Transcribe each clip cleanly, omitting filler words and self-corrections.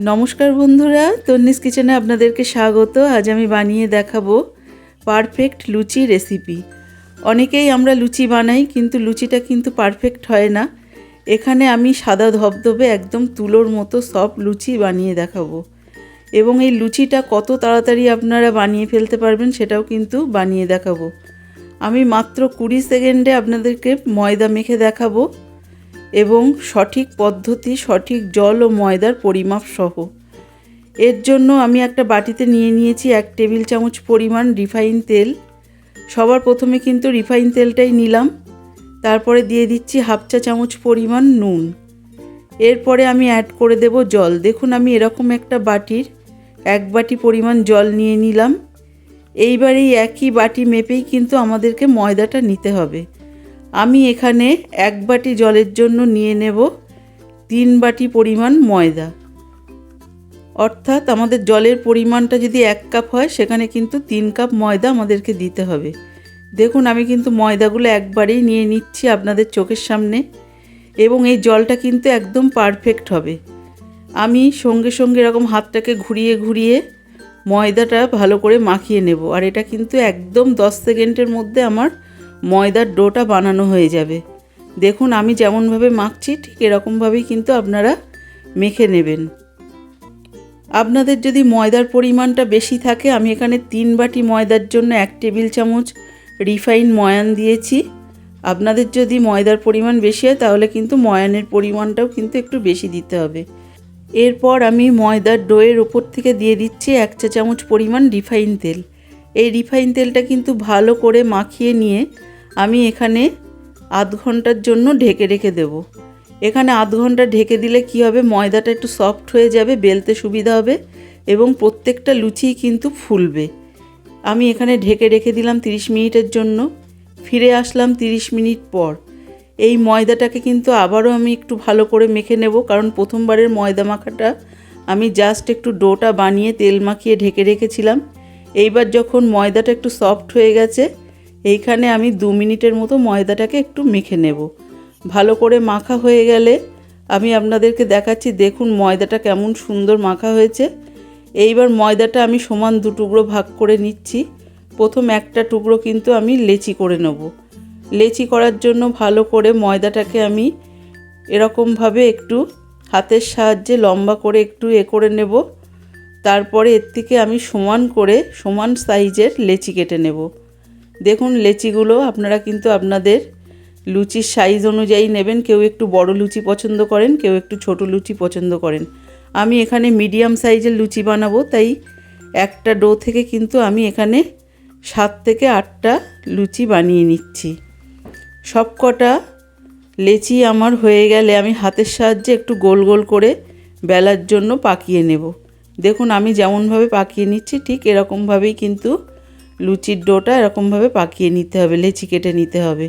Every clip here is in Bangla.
নমস্কার বন্ধুরা, তন্নিস কিচেনে আপনাদেরকে স্বাগত। আজ আমি বানিয়ে দেখাবো পারফেক্ট লুচি রেসিপি। অনেকেই আমরা লুচি বানাই, কিন্তু লুচিটা কিন্তু পারফেক্ট হয় না। এখানে আমি সাদা ধবধবে একদম তুলোর মতো সফট লুচি বানিয়ে দেখাবো, এবং এই লুচিটা কত তাড়াতাড়ি আপনারা বানিয়ে ফেলতে পারবেন সেটাও কিন্তু বানিয়ে দেখাবো। আমি মাত্র 20 সেকেন্ডে আপনাদেরকে ময়দা মেখে দেখাবো, এবং সঠিক পদ্ধতি, সঠিক জল ও ময়দার পরিমাপ সহ। এর জন্য আমি একটা বাটিতে নিয়ে নিয়েছি 1 টেবিল চামচ পরিমাণ রিফাইন তেল। সবার প্রথমে কিন্তু রিফাইন তেলটাই নিলাম। তারপরে দিয়ে দিচ্ছি 1/2 চা চামচ পরিমাণ নুন। এরপরে আমি অ্যাড করে দেব জল। দেখুন, আমি এরকম একটা বাটির 1 বাটি পরিমাণ জল নিয়ে নিলাম। এইবার এই একই বাটি মেপেই কিন্তু আমাদেরকে ময়দাটা নিতে হবে। আমি এখানে 1 বাটি জলের জন্য নিয়ে নেব 3 বাটি পরিমাণ ময়দা। অর্থাৎ আমাদের জলের পরিমাণটা যদি 1 কাপ হয়, সেখানে কিন্তু 3 কাপ ময়দা আমাদেরকে দিতে হবে। দেখুন, আমি কিন্তু ময়দাগুলো একবারেই নিয়ে নিচ্ছি আপনাদের চোখের সামনে, এবং এই জলটা কিন্তু একদম পারফেক্ট হবে। আমি সঙ্গে সঙ্গে এরকম হাতটাকে ঘুরিয়ে ঘুরিয়ে ময়দাটা ভালো করে মাখিয়ে নেব। আর এটা কিন্তু একদম 10 সেকেন্ডের মধ্যে আমার ময়দার ডোটা বানানো হয়ে যাবে। দেখুন, আমি যেমনভাবে মাখছি ঠিক এরকমভাবেই কিন্তু আপনারা মেখে নেবেন। আপনাদের যদি ময়দার পরিমাণটা বেশি থাকে, আমি এখানে 3 বাটি ময়দার জন্য 1 টেবিল চামচ রিফাইন ময়ান দিয়েছি। আপনাদের যদি ময়দার পরিমাণ বেশি হয়, তাহলে কিন্তু ময়ানের পরিমাণটাও কিন্তু একটু বেশি দিতে হবে। এরপর আমি ময়দার ডোয়ের ওপর থেকে দিয়ে দিচ্ছি 1 চা চামচ পরিমাণ রিফাইন তেল। এই রিফাইন তেলটা কিন্তু ভালো করে মাখিয়ে নিয়ে আমি এখানে আধ ঘন্টার জন্য ঢেকে রেখে দেব। এখানে আধ ঘন্টা ঢেকে দিলে কি হবে, ময়দাটা একটু সফট হয়ে যাবে, বেলতে সুবিধা হবে, এবং প্রত্যেকটা লুচিই কিন্তু ফুলবে। আমি এখানে ঢেকে রেখে দিলাম 30 মিনিটের জন্য। ফিরে আসলাম 30 মিনিট পর। এই ময়দাটাকে কিন্তু আবারও আমি একটু ভালো করে মেখে নেব, কারণ প্রথমবারের ময়দা মাখাটা আমি জাস্ট একটু ডোটা বানিয়ে তেল মাখিয়ে ঢেকে রেখেছিলাম। এইবার যখন ময়দাটা একটু সফট হয়ে গেছে, এইখানে আমি 2 মিনিটের মতো ময়দাটাকে একটু মেখে নেব। ভালো করে মাখা হয়ে গেলে আমি আপনাদেরকে দেখাচ্ছি। দেখুন ময়দাটা কেমন সুন্দর মাখা হয়েছে। এইবার ময়দাটা আমি সমান 2 টুকরো ভাগ করে নিচ্ছি। প্রথম একটা টুকরো কিন্তু আমি লেচি করে নেব। লেচি করার জন্য ভালো করে ময়দাটাকে আমি এরকমভাবে একটু হাতের সাহায্যে লম্বা করে একটু করে নেব। তারপরে এর থেকে আমি সমান সাইজের লেচি কেটে নেব। দেখুন, লেচিগুলো আপনারা কিন্তু আপনাদের লুচির সাইজ অনুযায়ী নেবেন। কেউ একটু বড় লুচি পছন্দ করেন, কেউ একটু ছোট লুচি পছন্দ করেন। আমি এখানে মিডিয়াম সাইজের লুচি বানাবো, তাই একটা ডো থেকে কিন্তু আমি এখানে 7 থেকে 8টা লুচি বানিয়ে নিচ্ছি। সব কটা লেচি আমার হয়ে গেলে আমি হাতের সাহায্যে একটু গোল গোল করে বেলার জন্য পাকিয়ে নেব। দেখুন, আমি যেমনভাবে পাকিয়ে নিচ্ছি ঠিক এরকমভাবেই কিন্তু লুচির ডোটা এরকমভাবে পাকিয়ে নিতে হবে, লেচি কেটে নিতে হবে।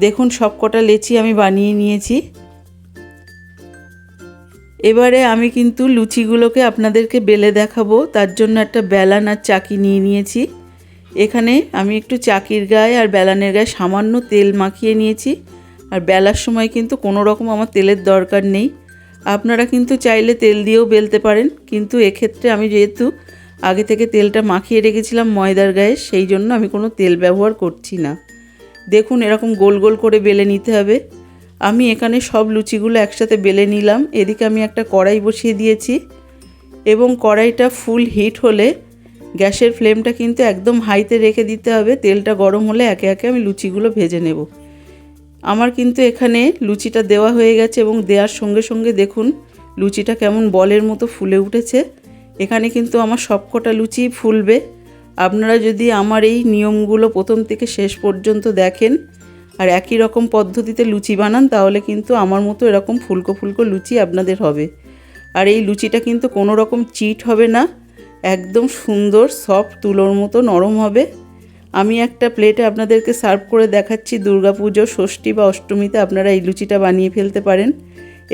দেখুন, সব কটা লেচি আমি বানিয়ে নিয়েছি। এবারে আমি কিন্তু লুচিগুলোকে আপনাদেরকে বেলে দেখাবো। তার জন্য একটা বেলান আর চাকি নিয়ে নিয়েছি। এখানে আমি একটু চাকির গায়ে আর বেলানের গায়ে সামান্য তেল মাখিয়ে নিয়েছি। আর বেলার সময় কিন্তু কোনো রকম আমার তেলের দরকার নেই। আপনারা কিন্তু চাইলে তেল দিয়েও বেলতে পারেন, কিন্তু এক্ষেত্রে আমি যেহেতু আগে থেকে তেলটা মাখিয়ে রেখেছিলাম ময়দার গায়ে, সেই জন্য আমি কোনো তেল ব্যবহার করছি না। দেখুন, এরকম গোল গোল করে বেলে নিতে হবে। আমি এখানে সব লুচিগুলো একসাথে বেলে নিলাম। এদিকে আমি একটা কড়াই বসিয়ে দিয়েছি, এবং কড়াইটা ফুল হিট হলে গ্যাসের ফ্লেমটা কিন্তু একদম হাইতে রেখে দিতে হবে। তেলটা গরম হলে একে একে আমি লুচিগুলো ভেজে নেব। আমার কিন্তু এখানে লুচিটা দেওয়া হয়ে গেছে, এবং দেওয়ার সঙ্গে সঙ্গে দেখুন লুচিটা কেমন বলের মতো ফুলে উঠেছে। এখানে কিন্তু আমার সব কটা লুচি ফুলবে। আপনারা যদি আমার এই নিয়মগুলো প্রথম থেকে শেষ পর্যন্ত দেখেন আর একই রকম পদ্ধতিতে লুচি বানান, তাহলে কিন্তু আমার মতো এরকম ফুলকো ফুলকো লুচি আপনাদের হবে। আর এই লুচিটা কিন্তু কোনো রকম চিট হবে না, একদম সুন্দর সফট তুলোর মতো নরম হবে। আমি একটা প্লেটে আপনাদেরকে সার্ভ করে দেখাচ্ছি। দুর্গাপুজো, ষষ্ঠী বা অষ্টমীতে আপনারা এই লুচিটা বানিয়ে ফেলতে পারেন,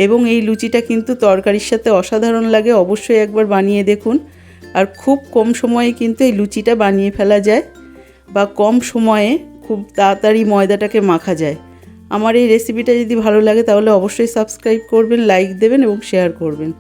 এবং এই লুচিটা কিন্তু তরকারির সাথে অসাধারণ লাগে। অবশ্যই একবার বানিয়ে দেখুন। আর খুব কম সময়ে কিন্তু এই লুচিটা বানিয়ে ফেলা যায়, বা কম সময়ে খুব তাড়াতাড়ি ময়দাটাকে মাখা যায়। আমার এই রেসিপিটা যদি ভালো লাগে, তাহলে অবশ্যই সাবস্ক্রাইব করবেন, লাইক দেবেন এবং শেয়ার করবেন।